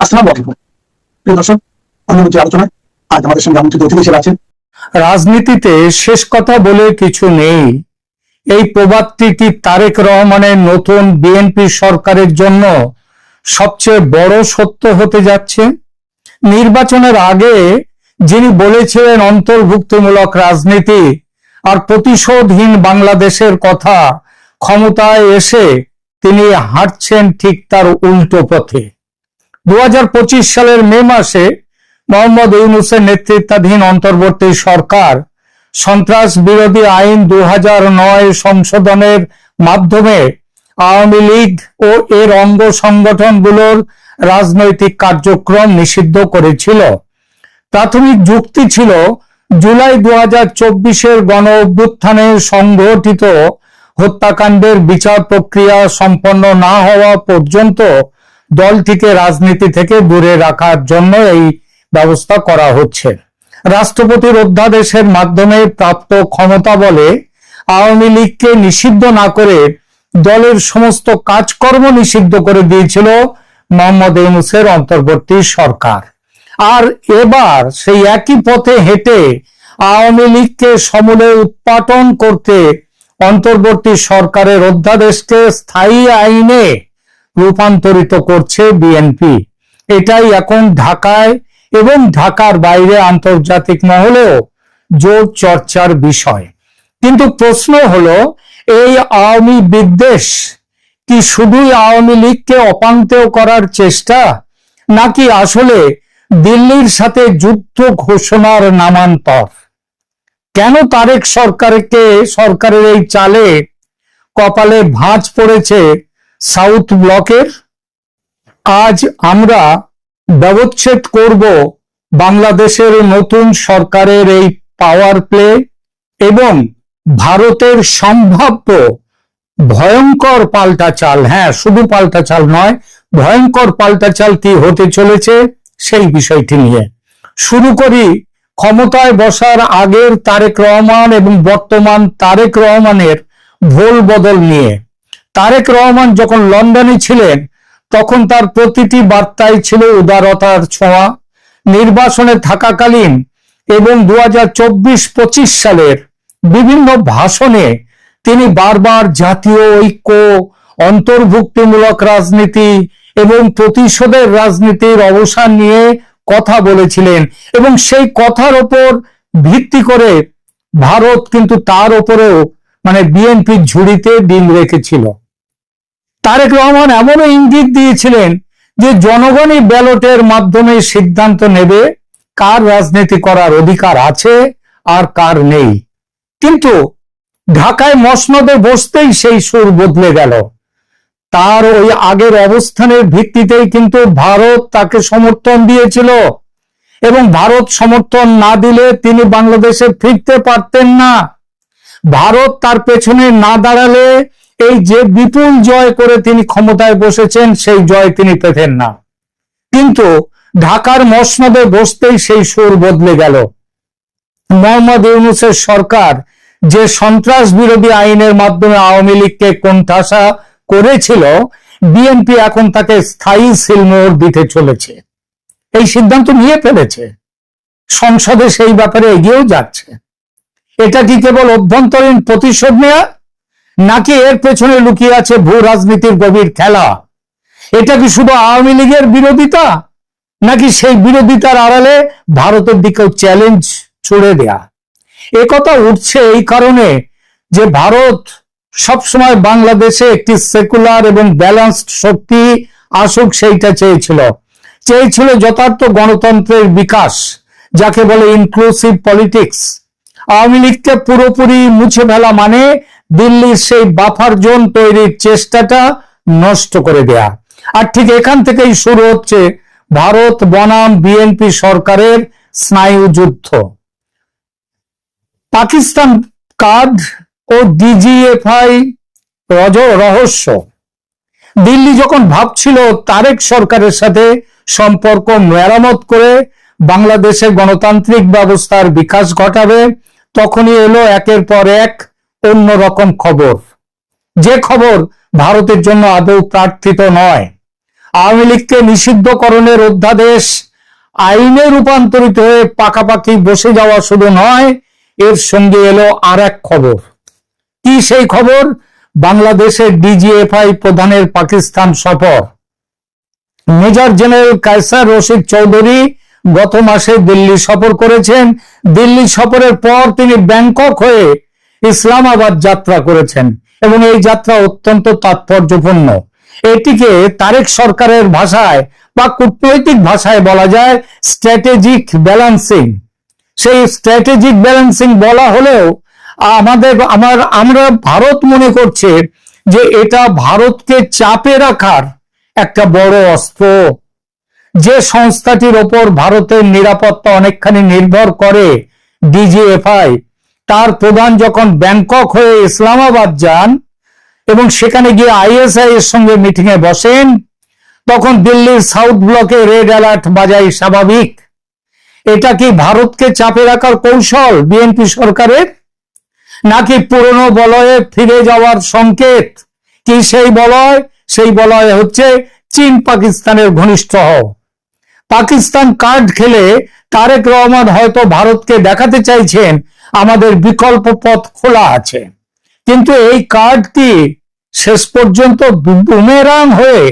আসসালামু আলাইকুম প্রিয় দর্শক, অনুমতি আলোচনায় আজ আমাদের সঙ্গে আমন্ত্রিত অতিথি হিসেবে আছেন। রাজনীতিতে শেষ কথা বলে কিছু নেই। এই প্রবাদটি কি তারেক রহমানের নতুন বিএনপি সরকারের জন্য সবচেয়ে বড় সত্য হতে যাচ্ছে? নির্বাচনের আগে যিনি বলেছিলেন অন্তর্ভুক্তিমূলক রাজনীতি আর প্রতিশোধহীন বাংলাদেশের কথা, ক্ষমতায় এসে তিনি হাঁটছেন ঠিক তার উল্টো পথে। 2025 সালের মে মাসে মোহাম্মদ ইউনূসের নেতৃত্বাধীন অন্তর্বর্তী সরকার সন্ত্রাস বিরোধী আইন 2009 সংশোধনের মাধ্যমে আওয়ামী লীগ ও এর অঙ্গ সংগঠনগুলোর রাজনৈতিক কার্যক্রম নিষিদ্ধ করেছিল। প্রাথমিক যুক্তি ছিল জুলাই 2024-এর গণ অভ্যুত্থানে সংঘটিত হত্যাকাণ্ডের বিচার প্রক্রিয়া সম্পন্ন না হওয়া পর্যন্ত দলটিকে রাজনীতি থেকে দূরে রাখার জন্য এই ব্যবস্থা করা হচ্ছে। রাষ্ট্রপতির অধ্যাদেশের মাধ্যমে প্রাপ্ত ক্ষমতা বলে আওয়ামী লীগকে নিষিদ্ধ না করে দলের সমস্ত কাজকর্ম নিষিদ্ধ করে দিয়েছিল মোহাম্মদ ইউনূসের অন্তর্বর্তী সরকার। আর এবার সেই একই পথে হেঁটে আওয়ামী লীগকে সমূলে উৎপাটন করতে অন্তর্বর্তী সরকারের অধ্যাদেশকে স্থায়ী আইনে রূপান্তরিত করছে বিএনপি। এটাই এখন ঢাকায় এবং ঢাকার বাইরে আন্তর্জাতিক মহলেও জোর চর্চার বিষয়। কিন্তু প্রশ্ন হলো, এই আওয়ামী বিদ্বেষ কি শুধুই আওয়ামী লীগকে অপান্তেয় করার চেষ্টা, নাকি আসলে দিল্লির সাথে যুদ্ধ ঘোষণার নামান্তর? কেন তারেক সরকারের এই চালে কপালে ভাঁজ পড়েছে সাউথ ব্লকের? আজ আমরা ব্যবচ্ছেদ করব বাংলাদেশের নতুন সরকারের এই পাওয়ার প্লে এবং ভারতের সম্ভাব্য ভয়ঙ্কর পাল্টাচাল। হ্যাঁ, শুধু পাল্টাচাল নয়, ভয়ঙ্কর পাল্টাচাল কি হতে চলেছে সেই বিষয়টি নিয়ে। শুরু করি ক্ষমতায় বসার আগের তারেক রহমান এবং বর্তমান তারেক রহমানের ভোল বদল নিয়ে। তারেক রহমান যখন লন্ডনে ছিলেন তখন তার প্রতিটি বার্তায় ছিল উদারতার ছোঁয়া। নির্বাসনে থাকাকালীন এবং 2024-25 সালের বিভিন্ন ভাষণে তিনি বারবার জাতীয় ঐক্য, অন্তর্ভুক্তিমূলক রাজনীতি এবং প্রতিশোধের রাজনীতির অবসান নিয়ে কথা বলেছিলেন এবং সেই কথার ওপর ভিত্তি করে ভারত কিন্তু তার ওপরেও বিএনপির ঝুড়িতে ডিম রেখেছিল। তারেক রহমান এমনও ইঙ্গিত দিয়েছিলেন যে জনগণই ব্যালটের মাধ্যমে সিদ্ধান্ত নেবে কার রাজনীতি করার অধিকার আছে আর কার নেই। কিন্তু ঢাকায় মসনদে বসতেই সেই সুর বদলে গেল। তার ওই আগের অবস্থানের ভিত্তিতেই কিন্তু ভারত তাকে সমর্থন দিয়েছিল এবং ভারত সমর্থন না দিলে তিনি বাংলাদেশে ফিরতে পারতেন না। ভারত তার পেছনে না দাঁড়ালে এই যে বিপুল জয় করে তিনি ক্ষমতায় বসেছেন সেই জয় তিনি পেতেন না। কিন্তু ঢাকার মসনদে বসতেই সেই সুর বদলে গেল। মোহাম্মদ ইউনূসের সরকার যে সন্ত্রাস বিরোধী আইনের মাধ্যমে আওয়ামী লীগকে কোণঠাসা করেছিল, বিএনপি এখন তাকে স্থায়ী সিলমোহর দিতে চলেছে। এই সিদ্ধান্ত নিয়ে ফেলেছে, সংসদে সেই ব্যাপারে এগিয়েও যাচ্ছে। এটা কি কেবল অভ্যন্তরীণ প্রতিশোধ নেয়া, নাকি এর পেছনে লুকিয়ে আছে ভূ রাজনীতির গভীর খেলা? এটা কি শুধু আওয়ামী লীগের বিরোধিতা, নাকি সেই বিরোধিতার আড়ালে ভারতের দিকেও চ্যালেঞ্জ ছুড়ে দেয়া? একথা উঠছে এই কারণে যে ভারত সবসময় বাংলাদেশে একটি সেকুলার এবং ব্যালেন্সড শক্তি আসুক সেইটা চেয়েছিল যথার্থ গণতন্ত্রের বিকাশ, যাকে বলে ইনক্লুসিভ পলিটিক্স। আওয়ামী লীগকে পুরোপুরি মুছে ফেলা মানে দিল্লির সেই বাফার জোন তৈরির চেষ্টাটা নষ্ট করে দেয়া। আর ঠিক এখান থেকেই শুরু হচ্ছে ভারত বনাম বিএনপি সরকারের স্নায়ু যুদ্ধ। পাকিস্তান কার্ড ও ডিজিএফআই রহস্য। দিল্লি যখন ভাবছিল তারেক সরকারের সাথে সম্পর্ক মেরামত করে বাংলাদেশে গণতান্ত্রিক ব্যবস্থার বিকাশ ঘটাবে, তখনই এলো একের পর এক অন্যরকম খবর, যে খবর ভারতের জন্য আদৌ প্রার্থিত নয়। আওয়ামী লীগকে নিষিদ্ধকরণের অধ্যাদেশ আইনে রূপান্তরিত হয়ে পাকাপাকি বসে যাওয়া শুধু নয়, এর সঙ্গে এলো আর এক খবর। কি সেই খবর? বাংলাদেশের ডিজিএফআই প্রধানের পাকিস্তান সফর। মেজর জেনারেল কায়সার রশিদ চৌধুরী গত মাসে দিল্লি সফর করেছেন। দিল্লি সফরের পর তিনি ব্যাংকক হয়ে ইসলামাবাদ যাত্রা করেছেন এবং এই যাত্রা অত্যন্ত তাৎপর্যপূর্ণ। এটিকে তারেক সরকারের ভাষায় বা কূটনৈতিক ভাষায় বলা যায় স্ট্র্যাটেজিক ব্যালেন্সিং। সেই স্ট্র্যাটেজিক ব্যালেন্সিং বলা হলেও আমরা ভারত মনে করছে যে এটা ভারতকে চাপে রাখার একটা বড় অস্ত্র। যে সংস্থাটির ওপর ভারতের নিরাপত্তা অনেকখানি নির্ভর করে, ডিজিএফআই, তার প্রধান যখন ব্যাংকক হয়ে ইসলামাবাদ যান এবং সেখানে গিয়ে আইএসআই এর সঙ্গে মিটিং এ বসেন, তখন দিল্লির সাউথ ব্লকে রেড অ্যালার্ট বাজাই স্বাভাবিক। এটা কি ভারতকে চাপে রাখার কৌশল বিএনপি সরকারের, নাকি পুরনো বলয়ে ফিরে যাওয়ার সংকেত? কি সেই বলয়? সেই বলয় হচ্ছে চীন পাকিস্তানের ঘনিষ্ঠ হও। পাকিস্তান কার্ড খেলে তারেক রহমান হয়তো ভারতকে দেখাতে চাইছেন আমাদের বিকল্প পথ খোলা আছে, কিন্তু এই কার্ড কি শেষ পর্যন্ত বুমেরাং হয়ে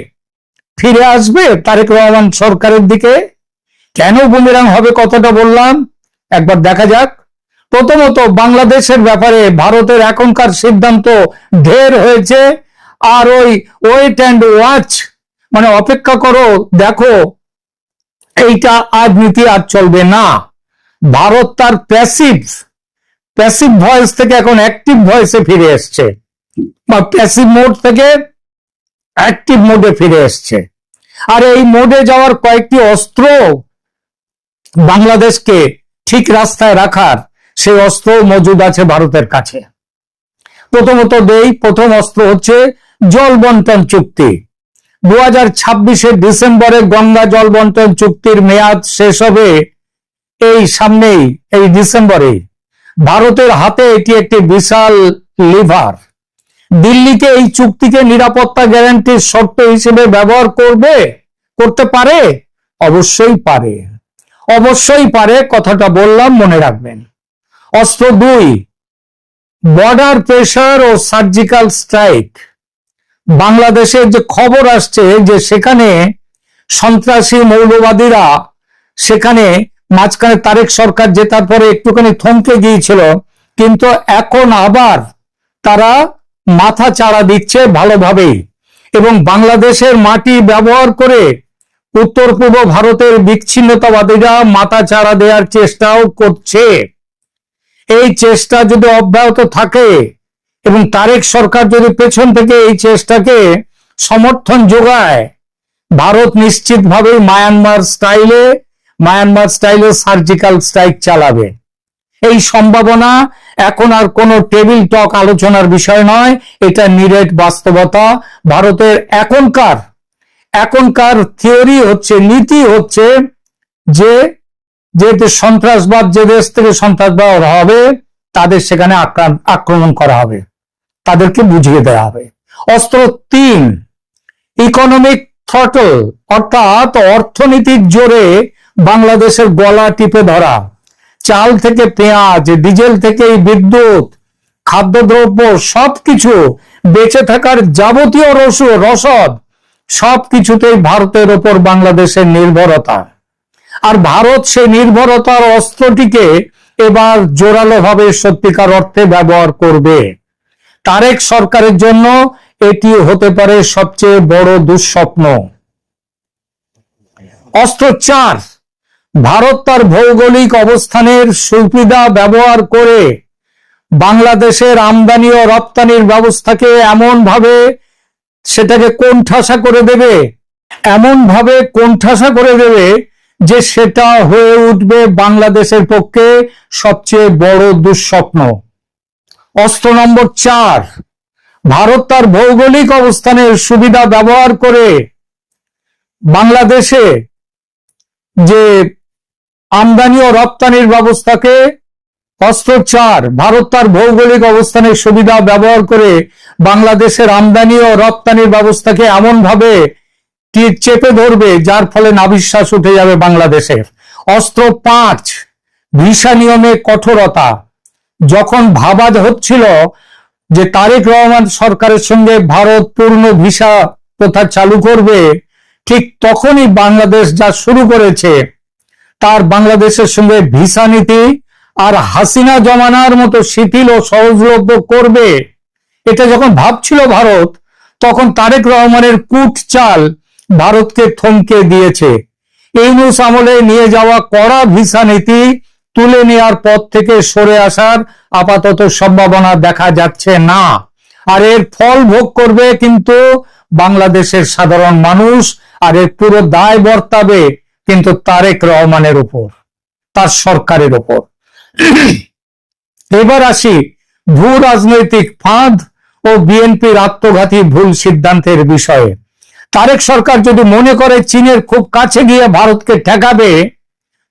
ফিরে আসবে তারেক রহমান সরকারের দিকে? কেন বুমেরাং হবে কথাটা বললাম, একবার দেখা যাক। প্রথমত, বাংলাদেশের ব্যাপারে ভারতের এখনকার সিদ্ধান্ত ঢের হয়েছে, আর ওই ওয়েট অ্যান্ড ওয়াচ, মানে অপেক্ষা করো দেখো, এইটা আজ নীতি আর চলবে না। ভারত তার প্যাসিভ ভয়েস থেকে এখন অ্যাক্টিভ ভয়েসে ফিরে এসছে, বা প্যাসিভ মোড থেকে অ্যাক্টিভ মোডে ফিরে এসছে। আর এই মোডে যাওয়ার কয়েকটি অস্ত্র বাংলাদেশকে ঠিক রাস্তায় রাখার, সেই অস্ত্র মজুদ আছে ভারতের কাছে। প্রথমত প্রথম অস্ত্র হচ্ছে জল বন্টন চুক্তি। 2026 ডিসেম্বরে গঙ্গা জল বন্টন চুক্তির মেয়াদ শেষ হবে এই সামনেই, এই ডিসেম্বরে। ভারতের হাতে এটি একটি বিশাল লিভার। দিল্লিকে এই চুক্তিকে নিরাপত্তা গ্যারান্টির শর্ত হিসেবে ব্যবহার করতে পারে, অবশ্যই পারে, কথাটা বললাম, মনে রাখবেন। অস্ত্র 2, বর্ডার প্রেসার ও সার্জিক্যাল স্ট্রাইক। বাংলাদেশের যে খবর আসছে যে সেখানে সন্ত্রাসী মৌলবাদীরা, সেখানে মাঝখানে তারেক সরকার জেতার পরে একটুখানি থমকে গিয়েছিল, কিন্তু এখন আবার তারা মাথা চাড়া দিচ্ছে ভালোভাবেই, এবং বাংলাদেশের মাটি ব্যবহার করে উত্তর পূর্ব ভারতের বিচ্ছিন্নতাবাদীরা মাথা চাড়া দেওয়ার চেষ্টাও করছে। এই চেষ্টা যদি অব্যাহত থাকে এবং তারেক সরকার যদি পেছন থেকে এই চেষ্টাকে সমর্থন যোগায়, ভারত নিশ্চিতভাবেই মায়ানমার স্টাইলে সার্জিক্যাল স্ট্রাইক চালাবে। এই সম্ভাবনা এখন আর কোনো টেবিল টক আলোচনার বিষয় নয়, এটা নিরেট বাস্তবতা। ভারতের এখনকার থিওরি হচ্ছে, নীতি হচ্ছে যে সন্ত্রাসবাদ, যে দেশ থেকে সন্ত্রাসবাদ হবে তাদের সেখানে আক্রমণ করা হবে, তাদেরকে বুঝিয়ে দেওয়া হবে। অস্ত্র 3, ইকোনমিক থ্রটল, অর্থাৎ অর্থনীতির জোরে বাংলাদেশের গলা টিপে ধরা। চাল থেকে পেঁয়াজ, ডিজেল থেকে বিদ্যুৎ, খাদ্যদ্রব্য, সবকিছু, বেঁচে থাকার যাবতীয় রসদ, সবকিছুতেই ভারতের ওপর বাংলাদেশের নির্ভরতা। আর ভারত সেই নির্ভরতার অস্ত্রটিকে এবার জোরালোভাবে সত্যিকার অর্থে ব্যবহার করবে। তারেক সরকারের জন্য এটি হতে পারে সবচেয়ে বড় দুঃস্বপ্ন। অস্ত্র 4, ভারত তার ভৌগোলিক অবস্থানের সুবিধা ব্যবহার করে বাংলাদেশের আমদানি ও রপ্তানির ব্যবস্থাকে সেটাকে কোণঠাসা করে দেবে যে সেটা হয়ে উঠবে বাংলাদেশের পক্ষে সবচেয়ে বড় দুঃস্বপ্ন। অস্ত্র নম্বর 4, ভারত তার ভৌগোলিক অবস্থানের সুবিধা ব্যবহার করে বাংলাদেশে যে আমদানি ও রপ্তানির ব্যবস্থাকে, অস্ত্র 4, ভারত তার ভৌগোলিক অবস্থানের সুবিধা ব্যবহার করে বাংলাদেশের আমদানি ও রপ্তানির ব্যবস্থাকে এমনভাবে চেপে ধরবে, যার ফলে নাভিশ্বাস উঠে যাবে বাংলাদেশের। অস্ত্র 5, ভিসা নিয়মে কঠোরতা। যখন ভাবা হচ্ছিল যে তারেক রহমান সরকারের সঙ্গে ভারত পূর্ণ ভিসা প্রথা চালু করবে, ঠিক তখনই বাংলাদেশ যা শুরু করেছে, তার বাংলাদেশের সঙ্গে ভিসা নীতি আর হাসিনা জমানার মতো শিথিল ও সহজলভ্য করবে, এটা যখন ভাবছিল ভারত, তখন তারেক রহমানের কূট চাল ভারতকে থমকে দিয়েছে। ইউনূস আমলে নিয়ে যাওয়া কড়া ভিসা নীতি তুলে নেওয়ার পথ থেকে সরে আসার আপাতত সম্ভাবনা দেখা যাচ্ছে না। আর এর ফল ভোগ করবে কিন্তু বাংলাদেশের সাধারণ মানুষ, আর এর পুরো দায় বর্তাবে কিন্তু তারেক রহমানের উপর, তার সরকারের উপর। এবার আসি ভূ রাজনৈতিক ফাঁদ ও বিএনপির আত্মঘাতী ভুল সিদ্ধান্তের বিষয়ে। তারেক সরকার যদি মনে করে চীনের খুব কাছে গিয়ে ভারতকে ঠেকাবে,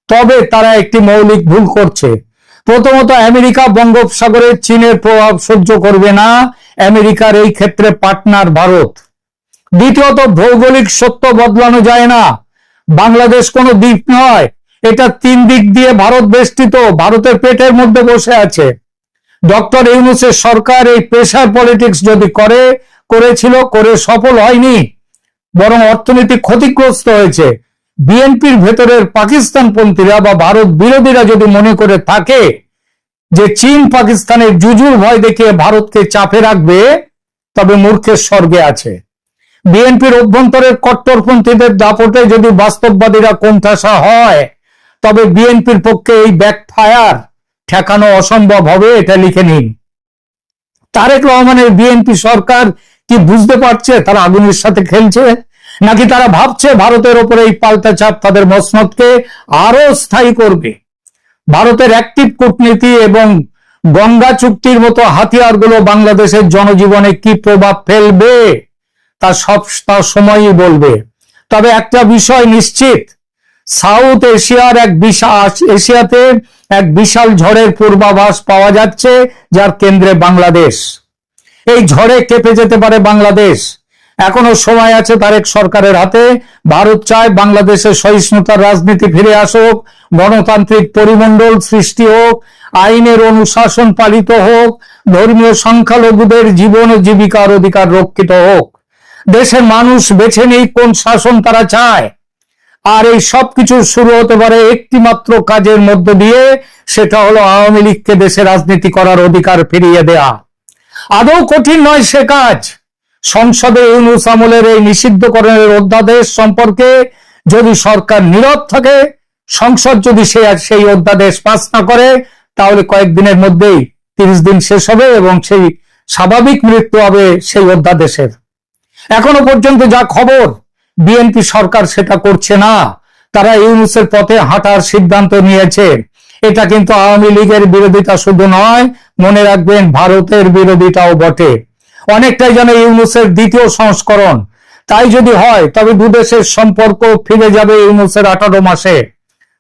তবে তারা একটি মৌলিক ভুল করছে। প্রথমত, আমেরিকা বঙ্গোপসাগরে চীনের প্রভাব সহ্য করবে না, আমেরিকার এই ক্ষেত্রে পার্টনার ভারত। দ্বিতীয়ত, ভৌগোলিক সত্য বদলানো যায় না। বাংলাদেশ কোনো দ্বীপ নয়, এটা 3 দিক দিয়ে ভারত বেষ্টিত, ভারতের পেটের মধ্যে বসে আছে। ডক্টর ইউনূসের সরকার এই প্রেসার পলিটিক্স যদি করে সফল হয়নি, বরং অর্থনীতি ক্ষতিগ্রস্ত হয়েছে। বিএনপির ভেতরের পাকিস্তানপন্থীরা বা ভারত বিরোধীরা যদি মনে করে থাকে যে চীন পাকিস্তানের জুজুর ভয় দেখিয়ে ভারতকে চাপে রাখবে, তবে মূর্খের স্বর্গে আছে। বিএনপির অভ্যন্তরের কট্টরপন্থীদের দাপটে যদি বাস্তববাদীরা কোণঠাসা হয়, তবে বিএনপির পক্ষে এই ব্যাকফায়ার ঠেকানো অসম্ভব হবে, এটা লিখে নিন। তারেক রহমানের বিএনপি সরকার কি বুঝতে পারছে তারা আগুনের সাথে খেলছে, নাকি তারা ভাবছে ভারতের ওপরে এই পাল্টা চাপ তাদের মসনদকে আরো স্থায়ী করবে? ভারতের অ্যাক্টিভ কূটনীতি এবং গঙ্গা চুক্তির মতো হাতিয়ারগুলো বাংলাদেশের জনজীবনে কি প্রভাব ফেলবে তা সময়ই বলবে। তবে একটা বিষয় নিশ্চিত, সাউথ এশিয়াতে এক বিশাল ঝড়ের পূর্বাভাস পাওয়া যাচ্ছে, যার কেন্দ্রে বাংলাদেশ। এই ঝড়ে কেঁপে যেতে পারে বাংলাদেশ। এখনো সময় আছে তারেক সরকারের হাতে। ভারত চায় বাংলাদেশের সহিষ্ণুতার রাজনীতি ফিরে আসুক, গণতান্ত্রিক পরিমণ্ডল সৃষ্টি হোক, আইনের অনুশাসন পালিত হোক, ধর্মীয় সংখ্যালঘুদের জীবন ও জীবিকার অধিকার রক্ষিত হোক। দেশের মানুষ বেছে নেই কোন শাসন তারা চায়। আর এই সবকিছু শুরু হতে পারে একটি মাত্র কাজের মধ্য দিয়ে, সেটা হলো আওয়ামী লীগকে দেশে রাজনীতি করার অধিকার ফিরিয়ে দেয়া। আদৌ কঠিন নয় সে কাজ। সংসদে ইউনূস আমলের এই নিষিদ্ধকরণের অধ্যাদেশ সম্পর্কে যদি সরকার নীরব থাকে, সংসদ যদি সেই অধ্যাদেশ পাস না করে, তাহলে কয়েকদিনের মধ্যেই 30 দিন শেষ হবে এবং সেই স্বাভাবিক মৃত্যু হবে সেই অধ্যাদেশের। এখনো পর্যন্ত যা খবর, বিএনপি সরকার সেটা করছে না। তারা ইউনূসের পথে হাঁটার সিদ্ধান্ত নিয়েছে। এটা কিন্তু আওয়ামী লীগের বিরোধিতা শুধু নয়, মনে রাখবেন ভারতের বিরোধিতাও বটে। অনেকটাই যেন ইউনূসের দ্বিতীয় সংস্করণ। তাই যদি হয়, তবে দুদেশের সম্পর্ক ফিরে যাবে ইউনূসের 18 মাসে।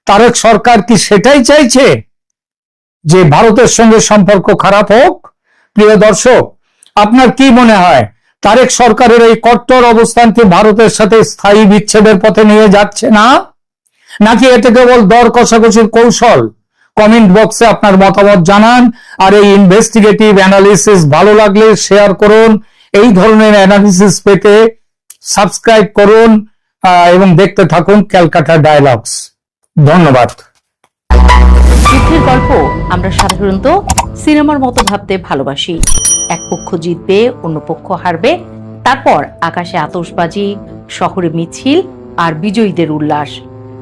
তারেক সরকার কি সেটাই চাইছে, যে ভারতের সঙ্গে সম্পর্ক খারাপ হোক? প্রিয় দর্শক, আপনার কি মনে হয়, তারেক সরকারের এই কট্টর অবস্থান কি ভারতের সাথে স্থায়ী বিচ্ছেদের পথে নিয়ে যাচ্ছে না, নাকি এটা কেবল দর কষাকষির কৌশল? কমেন্ট বক্সে আপনার মতামত জানান। আর এই ইনভেস্টিগেটিভ অ্যানালিসিস ভালো লাগলে শেয়ার করুন। এই ধরনের অ্যানালিসিস পেতে সাবস্ক্রাইব করুন এবং দেখতে থাকুন ক্যালকাটা ডায়ালগস। ধন্যবাদ। যুদ্ধের গল্প আমরা সাধারণত সিনেমার মতো ভাবতে ভালোবাসি। এক পক্ষ জিতবে, অন্য পক্ষ হারবে, তারপর আকাশে আতশবাজি, শহরে মিছিল আর বিজয়ীদের উল্লাস।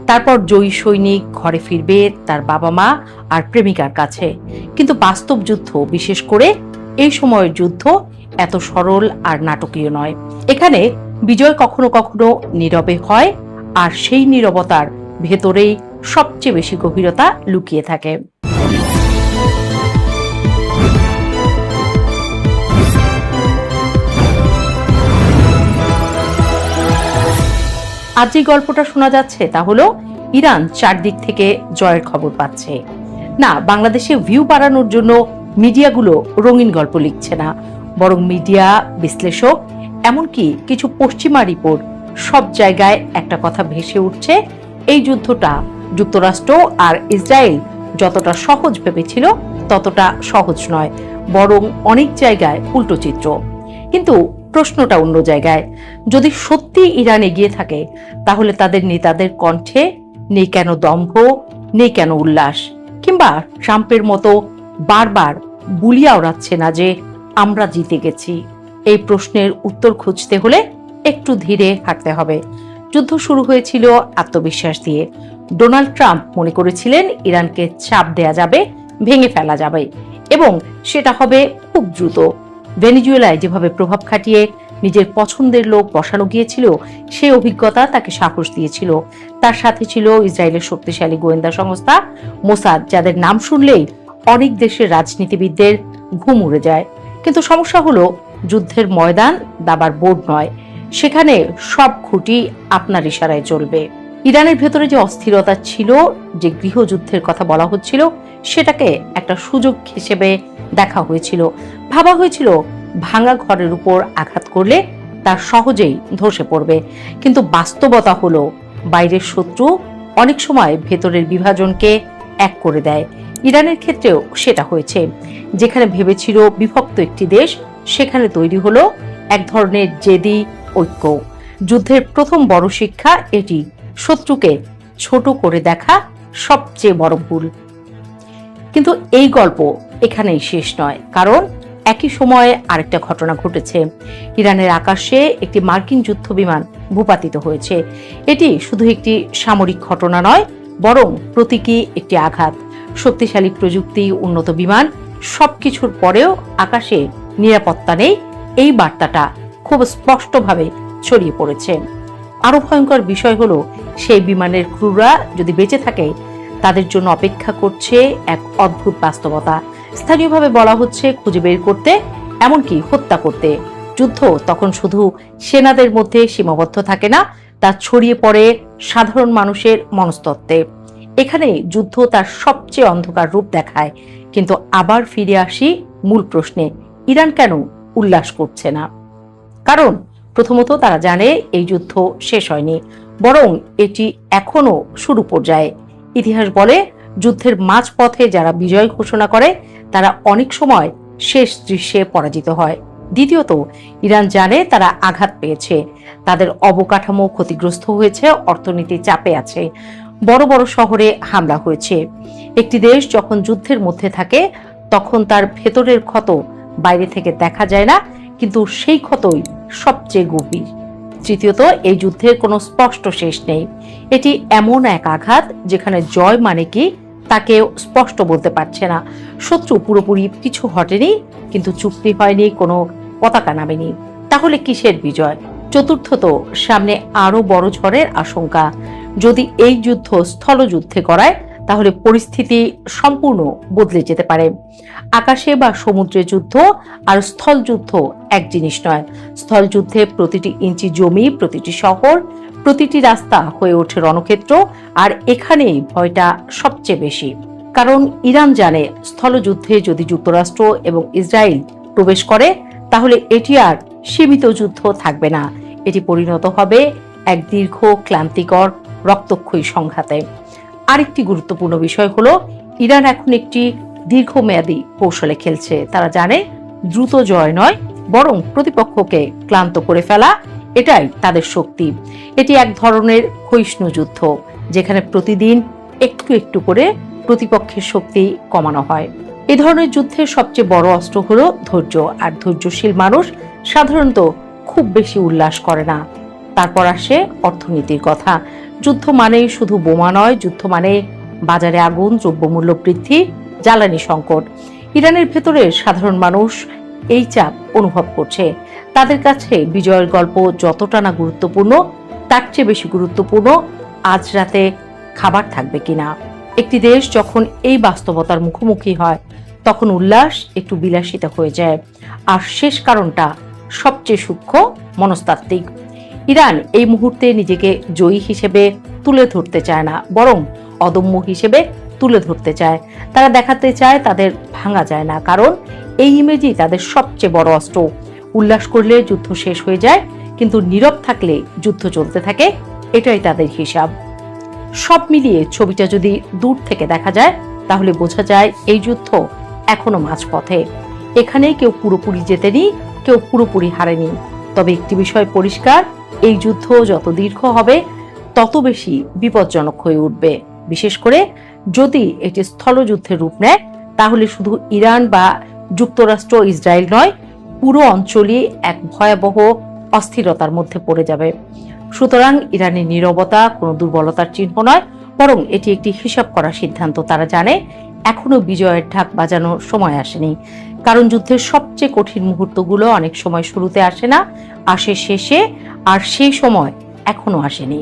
তারপর জয়ী সৈনিক ঘরে ফিরবে তার বাবা মা আর প্রেমিকার কাছে। কিন্তু বাস্তব যুদ্ধ, বিশেষ করে এই সময়ের যুদ্ধ, এত সরল আর নাটকীয় নয়। এখানে বিজয় কখনো কখনো নীরবে হয়, আর সেই নীরবতার ভেতরেই সবচেয়ে বেশি গভীরতা লুকিয়ে থাকে। আজ যে গল্পটা শোনা যাচ্ছে তা হলো ইরান চারদিক থেকে জয়ের খবর পাচ্ছে। না, বাংলাদেশে ভিউ বাড়ানোর জন্য মিডিয়াগুলো রঙিন গল্প লিখছে না, বরং মিডিয়া বিশ্লেষক, এমনকি কিছু পশ্চিমা রিপোর্ট সব জায়গায় একটা কথা ভেসে উঠছে, এই যুদ্ধটা যুক্তরাষ্ট্র আর ইসরায়েল যতটা সহজ ভেবেছিল ততটা সহজ নয়, বরং অনেক জায়গায় উল্টো চিত্র। কিন্তু প্রশ্নটা অন্য জায়গায়। যদি সত্যি ইরান এগিয়ে থাকে, তাহলে তাদের নেতাদের কণ্ঠে নেই কেন দম্ভ, নেই কেন উল্লাস, কিংবা ট্রাম্পের মতো বারবার বুলিয়া ওড়াচ্ছে না যে আমরা জিতে গেছি? এই প্রশ্নের উত্তর খুঁজতে হলে একটু ধীরে হাঁটতে হবে। যুদ্ধ শুরু হয়েছিল আত্মবিশ্বাস দিয়ে। ডোনাল্ড ট্রাম্প মনে করেছিলেন ইরানকে চাপ দেয়া যাবে, ভেঙে ফেলা যাবে, এবং সেটা হবে খুব দ্রুত। ভেনেজুয়েলায় যেভাবে প্রভাব খাটিয়ে নিজের পছন্দের লোক বসানো গিয়েছিল, সেই অভিজ্ঞতা তাকে সাহস দিয়েছিল। তার সাথে ছিল ইসরায়েলের শক্তিশালী গোয়েন্দা সংস্থা মোসাদ, যাদের নাম শুনলেই অনেক দেশের রাজনীতিবিদদের ঘুম উড়ে যায়। কিন্তু সমস্যা হলো, যুদ্ধের ময়দান দাবার বোর্ড নয়, সেখানে সব খুঁটি আপনার ইশারায় চলবে। ইরানের ভেতরে যে অস্থিরতা ছিল, যে গৃহযুদ্ধের কথা বলা হচ্ছিল, সেটাকে একটা সুযোগ হিসেবে দেখা হয়েছিল। ভাবা হয়েছিল ভাঙা ঘরের উপর আঘাত করলে তার সহজেই ধসে পড়বে। কিন্তু বাস্তবতা হলো, বাইরের শত্রু অনেক সময় ভেতরের বিভাজনকে এক করে দেয়। ইরানের ক্ষেত্রেও সেটা হয়েছে। যেখানে ভেবেছিল বিভক্ত একটি দেশ, সেখানে তৈরি হলো এক ধরনের জেদি ঐক্য। যুদ্ধের প্রথম বড় শিক্ষা এটি, শত্রুকে ছোট করে দেখা সবচেয়ে বড় ভুল। কিন্তু এই গল্প এখানেই শেষ নয়, কারণ একই সময়ে আরেকটা ঘটনা ঘটেছে। ইরানের আকাশে একটি মার্কিন যুদ্ধ বিমান ভূপাতিত হয়েছে। এটি শুধু একটি সামরিক ঘটনা নয়, বরং প্রতীকী একটি আঘাত। শক্তিশালী প্রযুক্তি, উন্নত বিমান, সবকিছুর পরেও আকাশে নিরাপত্তা নেই, এই বার্তাটা খুব স্পষ্টভাবে ছড়িয়ে পড়েছে। আরো ভয়ঙ্কর বিষয় হলো, সেই বিমানের ক্রুরা যদি বেঁচে থাকে, তাদের জন্য অপেক্ষা করছে এক অদ্ভুত বাস্তবতা। স্থানীয়ভাবে বলা হচ্ছে খুঁজে বের করতে, এমনকি হত্যা করতে। যুদ্ধ তখন শুধু সেনাদের মধ্যে সীমাবদ্ধ থাকে না, তা ছড়িয়ে পড়ে সাধারণ মানুষের মনস্তত্ত্বে। এখানে যুদ্ধ তার সবচেয়ে অন্ধকার রূপ দেখায়। কিন্তু আবার ফিরে আসি মূল প্রশ্নে, ইরান কেন উল্লাস করছে না? কারণ প্রথমত তারা জানে এই যুদ্ধ শেষ হয়নি, বরং এটি এখনো শুরু পর্যায়ে। ইতিহাস বলে, যুদ্ধের মাঝপথে যারা বিজয় ঘোষণা করে তারা অনেক সময় শেষ দৃশ্যে পরাজিত হয়। দ্বিতীয়ত, ইরান জানে তারা আঘাত পেয়েছে, তাদের অবকাঠামো ক্ষতিগ্রস্ত হয়েছে, অর্থনীতি চাপে আছে, বড় বড় শহরে হামলা হয়েছে। একটি দেশ যখন যুদ্ধের মধ্যে থাকে, তখন তার ভেতরের ক্ষত বাইরে থেকে দেখা যায় না, কিন্তু সেই ক্ষতই সবচেয়ে গভীর। তৃতীয়ত, এই যুদ্ধের কোনো স্পষ্ট শেষ নেই। এটি এমন এক আঘাত যেখানে জয় মানে কি তাকেও স্পষ্ট বলতে পারছে না। শত্রু পুরোপুরি পিছু হটেনি, কিন্তু চুক্তি হয়নি, কোনো পতাকা নামেনি। তাহলে কিসের বিজয়? চতুর্থত, সামনে আরো বড় ঝড়ের আশঙ্কা। যদি এই যুদ্ধ স্থলযুদ্ধে করায়, তাহলে পরিস্থিতি সম্পূর্ণ বদলে যেতে পারে। আকাশে বা সমুদ্রে যুদ্ধ আর স্থল যুদ্ধ এক জিনিস নয়। স্থল যুদ্ধে প্রতিটি ইঞ্চি জমি, প্রতিটি শহর, প্রতিটি রাস্তা হয়ে ওঠে রণক্ষেত্র, আর এখানেই ভয়টা সবচেয়ে বেশি। কারণ ইরান জানে, স্থলযুদ্ধে যদি যুক্তরাষ্ট্র এবং ইসরায়েল প্রবেশ করে, তাহলে এটি আর সীমিত যুদ্ধ থাকবে না, এটি পরিণত হবে এক দীর্ঘ, ক্লান্তিকর, রক্তক্ষয়ী সংঘাতে। আরেকটি গুরুত্বপূর্ণ বিষয় হলো, ইরান এখন একটি দীর্ঘমেয়াদী কৌশলে খেলছে। তারা জানে দ্রুত জয় নয়, বরং প্রতিপক্ষকে ক্লান্ত করে ফেলা, এটাই তাদের শক্তি। এটি এক ধরনের ক্ষয়িষ্ণু যুদ্ধ, যেখানে প্রতিদিন একটু একটু করে প্রতিপক্ষের শক্তি কমানো হয়। এই ধরনের যুদ্ধের সবচেয়ে বড় অস্ত্র হলো ধৈর্য, আর ধৈর্যশীল মানুষ সাধারণত খুব বেশি উল্লাস করে না। তারপর আসে অর্থনীতির কথা। যুদ্ধ মানে শুধু বোমা নয়, যুদ্ধ মানে বাজারে আগুন, দ্রব্যমূল্য বৃদ্ধি, জ্বালানি সংকট। ইরানের ভেতরে সাধারণ মানুষ এই চাপ অনুভব করছে। তাদের কাছে বিজয়ের গল্প যতটা না গুরুত্বপূর্ণ, তার চেয়ে বেশি গুরুত্বপূর্ণ আজ রাতে খাবার থাকবে কিনা। একটি দেশ যখন এই বাস্তবতার মুখোমুখি হয়, তখন উল্লাস একটু বিলাসিতা হয়ে যায়। আর শেষ কারণটা সবচেয়ে সূক্ষ্ম, মনস্তাত্ত্বিক। ইরান এই মুহূর্তে নিজেকে জয়ী হিসেবে তুলে ধরতে চায় না, বরং অদম্য হিসেবে তুলে ধরতে চায়। তারা দেখাতে চায় তাদের ভাঙা যায় না, কারণ এই ইমেজই তাদের সবচেয়ে বড় অস্ত্র। উল্লাস করলে যুদ্ধ শেষ হয়ে যায়, কিন্তু নীরব থাকলে যুদ্ধ চলতে থাকে, এটাই তাদের হিসাব। সব মিলিয়ে ছবিটা যদি দূর থেকে দেখা যায় তাহলে বোঝা যায় এই যুদ্ধ এখনো মাঝপথে। এখানে কেউ পুরোপুরি জেতেনি, কেউ পুরোপুরি হারেনি। তবে একটি বিষয় পরিষ্কার, এই যুদ্ধ যত দীর্ঘ হবে তত বেশি বিপজ্জনক হয়ে উঠবে। বিশেষ করে যদি এটি স্থলযুদ্ধের রূপ নেয়, তাহলে শুধু ইরান বা যুক্তরাষ্ট্র ইসরায়েল নয়, পুরো অঞ্চলই এক ভয়াবহ অস্থিরতার মধ্যে পড়ে যাবে। সুতরাং ইরানের নীরবতা কোনো দুর্বলতার চিহ্ন নয়, বরং এটি একটি হিসাব করা সিদ্ধান্ত। তারা জানে এখনো বিজয়ের ঢাক বাজানোর সময় আসেনি, কারণ যুদ্ধের সবচেয়ে কঠিন মুহূর্তগুলো অনেক সময় শুরুতে আসে না, আসে শেষে, আর সেই সময় এখনো আসেনি।